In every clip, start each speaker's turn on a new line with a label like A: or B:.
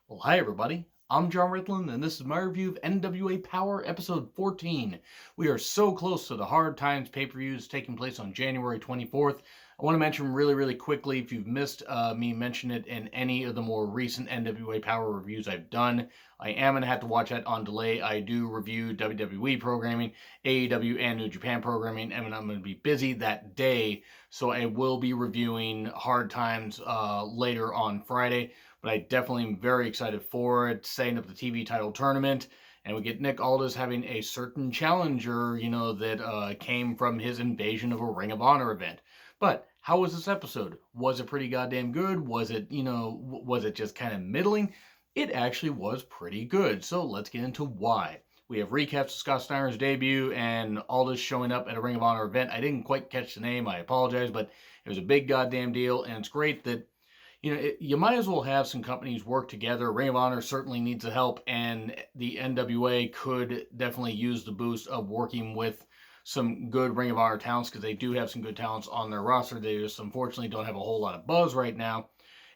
A: Well, hi everybody. I'm John Ritland, and this is my review of NWA Powerrr episode 14. We are so close to the Hard Times pay-per-views taking place on January 24th. I want to mention really quickly, if you've missed me mention it in any of the more recent NWA Powerrr reviews I've done, I am going to have to watch that on delay. I do review WWE programming, AEW, and New Japan programming, and I'm going to be busy that day, so I will be reviewing Hard Times later on Friday. But I definitely am very excited for it, setting up the TV title tournament. And we get Nick Aldis having a certain challenger, that came from his invasion of a Ring of Honor event. But how was this episode? Was it pretty goddamn good? Was it just kind of middling? It actually was pretty good. So let's get into why. We have recaps of Scott Steiner's debut and Aldis showing up at a Ring of Honor event. I didn't quite catch the name. I apologize, but it was a big goddamn deal. And it's great that you might as well have some companies work together. Ring of Honor certainly needs the help, and the NWA could definitely use the boost of working with some good Ring of Honor talents, because they do have some good talents on their roster. They just unfortunately don't have a whole lot of buzz right now.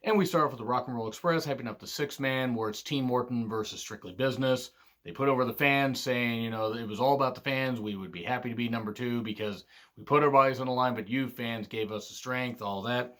A: And we start off with the Rock and Roll Express hyping up the six-man, where it's Team Morton versus Strictly Business. They put over the fans, saying, it was all about the fans. We would be happy to be number two because we put our bodies on the line, but you fans gave us the strength, all that.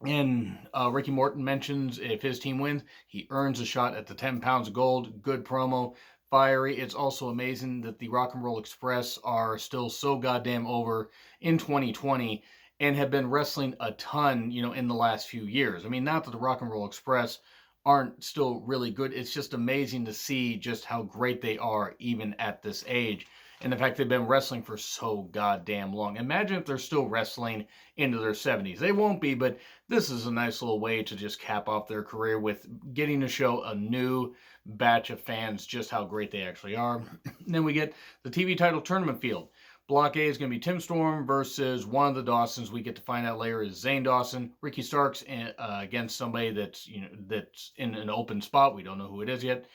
A: And Ricky Morton mentions if his team wins, he earns a shot at the 10 pounds of gold. Good promo. Fiery. It's also amazing that the Rock and Roll Express are still so goddamn over in 2020 and have been wrestling a ton, in the last few years. I mean, not that the Rock and Roll Express aren't still really good. It's just amazing to see just how great they are even at this age. And the fact they've been wrestling for so goddamn long. Imagine if they're still wrestling into their 70s. They won't be, but this is a nice little way to just cap off their career with getting to show a new batch of fans just how great they actually are. Then we get the TV title tournament field. Block A is going to be Tim Storm versus one of the Dawsons. We get to find out later is Zane Dawson. Ricky Starks against somebody that's in an open spot. We don't know who it is yet.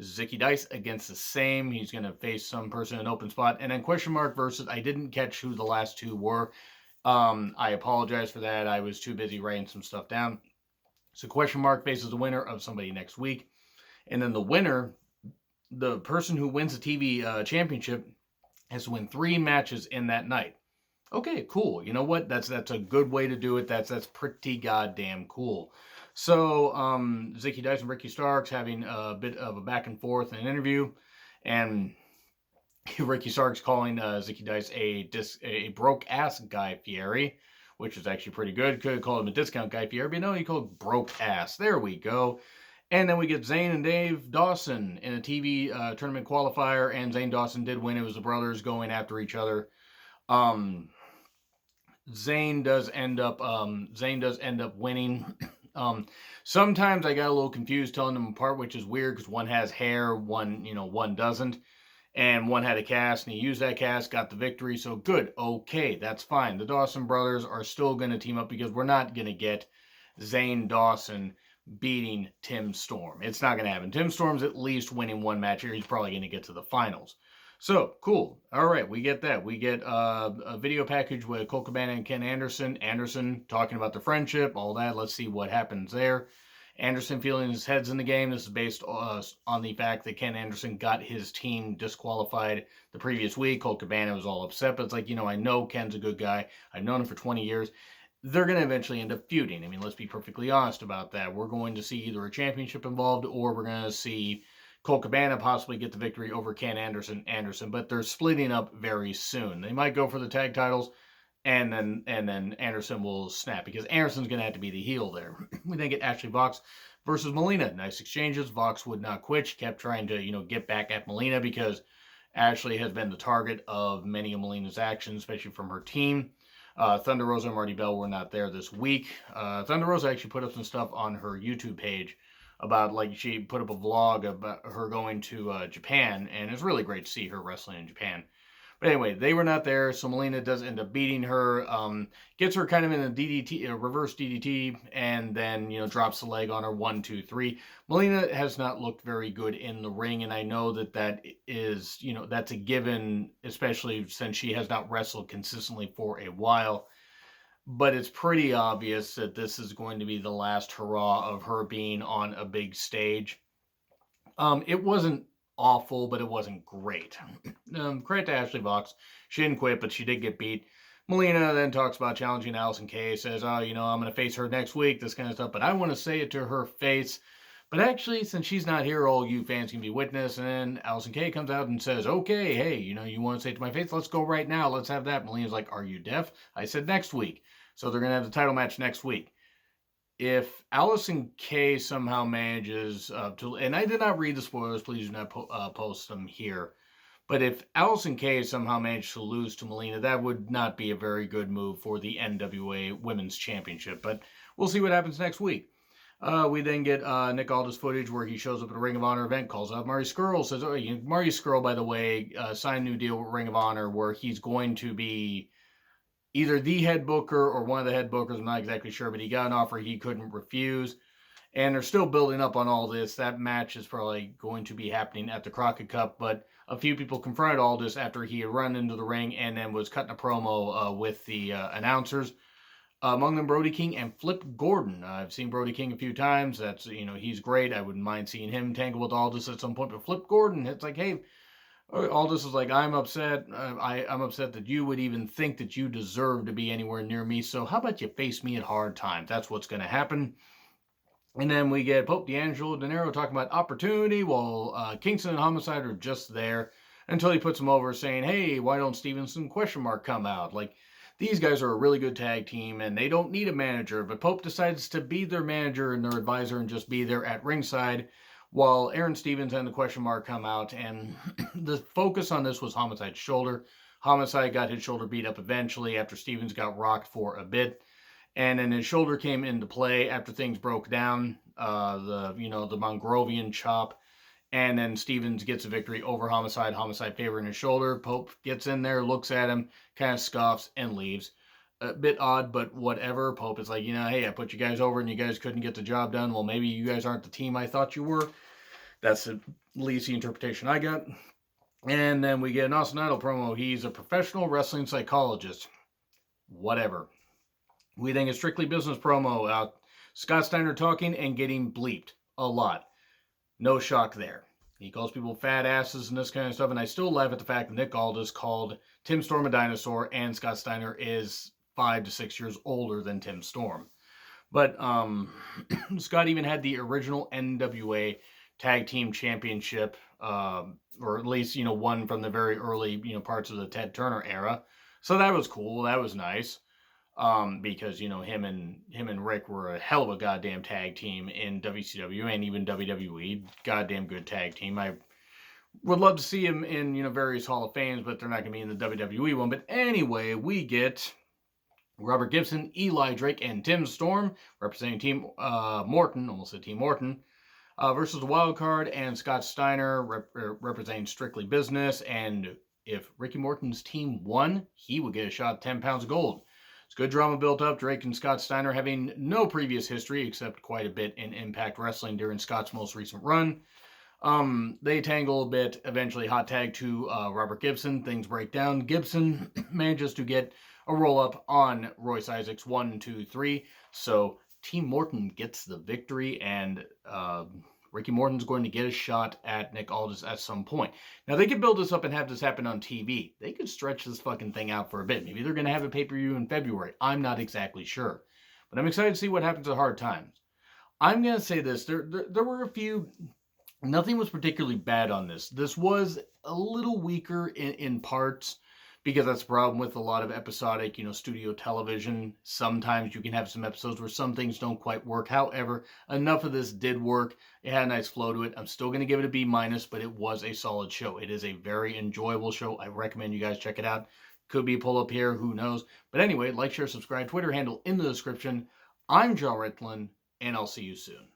A: Zicky Dice against the same. He's going to face some person in an open spot. And then question mark versus, I didn't catch who the last two were. I apologize for that. I was too busy writing some stuff down. So question mark faces the winner of somebody next week. And then the winner, the person who wins the TV championship, has to win 3 matches in that night. Okay, cool. You know what? That's a good way to do it. That's pretty goddamn cool. So, Zicky Dice and Ricky Starks having a bit of a back and forth in an interview, and Ricky Starks calling Zicky Dice a broke ass Guy Fieri, which is actually pretty good. Could have called him a discount Guy Fieri, but no, he called broke ass. There we go. And then we get Zane and Dave Dawson in a TV tournament qualifier, and Zane Dawson did win. It was the brothers going after each other. Zane does end up winning. Sometimes I got a little confused telling them apart, which is weird because one has hair, one doesn't, and one had a cast, and he used that cast, got the victory. So good, okay, that's fine. The Dawson brothers are still going to team up because we're not going to get Zane Dawson beating Tim Storm. It's not going to happen. Tim Storm's at least winning one match here. He's probably going to get to the finals. So, cool. All right, we get that. We get a video package with Colt Cabana and Ken Anderson. Anderson talking about the friendship, all that. Let's see what happens there. Anderson feeling his head's in the game. This is based on the fact that Ken Anderson got his team disqualified the previous week. Colt Cabana was all upset, but it's like, I know Ken's a good guy. I've known him for 20 years. They're going to eventually end up feuding. I mean, let's be perfectly honest about that. We're going to see either a championship involved, or we're going to see Colt Cabana possibly get the victory over Ken Anderson, but they're splitting up very soon. They might go for the tag titles, and then Anderson will snap, because Anderson's going to have to be the heel there. We then get Ashley Vox versus Melina. Nice exchanges. Vox would not quit. She kept trying to, get back at Melina, because Ashley has been the target of many of Melina's actions, especially from her team. Thunder Rosa and Marty Bell were not there this week. Thunder Rosa actually put up some stuff on her YouTube page about, she put up a vlog about her going to Japan, and it's really great to see her wrestling in Japan. But anyway, they were not there, so Melina does end up beating her, gets her kind of in a DDT, a reverse DDT, and then, drops the leg on her, 1, 2, 3. Melina has not looked very good in the ring, and I know that is, that's a given, especially since she has not wrestled consistently for a while. but it's pretty obvious that this is going to be the last hurrah of her being on a big stage. It wasn't awful, but it wasn't great. Credit to Ashley Vox. She didn't quit, but she did get beat. Melina then talks about challenging Allison Kay, says, oh, I'm going to face her next week, this kind of stuff, but I want to say it to her face. But actually, since she's not here, all you fans can be witness. And then Allison Kay comes out and says, okay, hey, you want to say it to my face? Let's go right now. Let's have that. Melina's like, are you deaf? I said next week. So they're going to have the title match next week. If Allison Kay somehow manages to, and I did not read the spoilers, please do not post them here. But if Allison Kay somehow managed to lose to Melina, that would not be a very good move for the NWA Women's Championship. But we'll see what happens next week. We then get Nick Aldis footage where he shows up at a Ring of Honor event, calls out Marty Scurll, says, oh, Marty Scurll, by the way, signed a new deal with Ring of Honor where he's going to be either the head booker or one of the head bookers. I'm not exactly sure, but he got an offer he couldn't refuse. And they're still building up on all this. That match is probably going to be happening at the Crockett Cup, but a few people confronted Aldis after he had run into the ring and then was cutting a promo with the announcers. Among them, Brody King and Flip Gordon. I've seen Brody King a few times. That's, he's great. I wouldn't mind seeing him tangle with Aldis at some point. But Flip Gordon, it's like, hey, Aldis is like, I'm upset. I'm upset that you would even think that you deserve to be anywhere near me. So how about you face me at hard times? That's what's going to happen. And then we get Pope D'Angelo De Niro talking about opportunity while Kingston and Homicide are just there until he puts them over saying, hey, why don't Stevenson ? Come out? Like, these guys are a really good tag team and they don't need a manager, but Pope decides to be their manager and their advisor and just be there at ringside while Aaron Stevens and the ? Come out. And the focus on this was Homicide's shoulder. Homicide got his shoulder beat up eventually after Stevens got rocked for a bit. And then his shoulder came into play after things broke down, the Mongrovian chop. And then Stevens gets a victory over Homicide. Homicide favoring his shoulder. Pope gets in there, looks at him, kind of scoffs, and leaves. A bit odd, but whatever. Pope is like, hey, I put you guys over and you guys couldn't get the job done. Well, maybe you guys aren't the team I thought you were. That's at least the interpretation I got. And then we get an Austin Idol promo. He's a professional wrestling psychologist. Whatever. We then get Strictly Business promo out. Scott Steiner talking and getting bleeped a lot. No shock there. He calls people fat asses and this kind of stuff, and I still laugh at the fact that Nick Aldis called Tim Storm a dinosaur, and Scott Steiner is 5 to 6 years older than Tim Storm. But Scott even had the original NWA Tag Team Championship, or at least, one from the very early, parts of the Ted Turner era. So that was cool. That was nice. Because, him and Rick were a hell of a goddamn tag team in WCW and even WWE. Goddamn good tag team. I would love to see him in, various Hall of Fames, but they're not going to be in the WWE one. But anyway, we get Robert Gibson, Eli Drake, and Tim Storm representing Team Morton, almost said Team Morton, versus the Wild Card, and Scott Steiner representing Strictly Business. And if Ricky Morton's team won, he would get a shot at 10 pounds of gold. It's good drama built up. Drake and Scott Steiner having no previous history except quite a bit in Impact Wrestling during Scott's most recent run. They tangle a bit. Eventually hot tag to Robert Gibson. Things break down. Gibson manages to get a roll up on Royce Isaacs 1, 2, 3. So Team Morton gets the victory, and Ricky Morton's going to get a shot at Nick Aldis at some point. Now, they could build this up and have this happen on TV. They could stretch this fucking thing out for a bit. Maybe they're going to have a pay-per-view in February. I'm not exactly sure. But I'm excited to see what happens at Hard Times. I'm going to say this. There were a few... Nothing was particularly bad on this. This was a little weaker in parts, because that's the problem with a lot of episodic, studio television. Sometimes you can have some episodes where some things don't quite work. However, enough of this did work. It had a nice flow to it. I'm still going to give it a B-, but it was a solid show. It is a very enjoyable show. I recommend you guys check it out. Could be a pull-up here. Who knows? But anyway, like, share, subscribe. Twitter handle in the description. I'm John Ritlin, and I'll see you soon.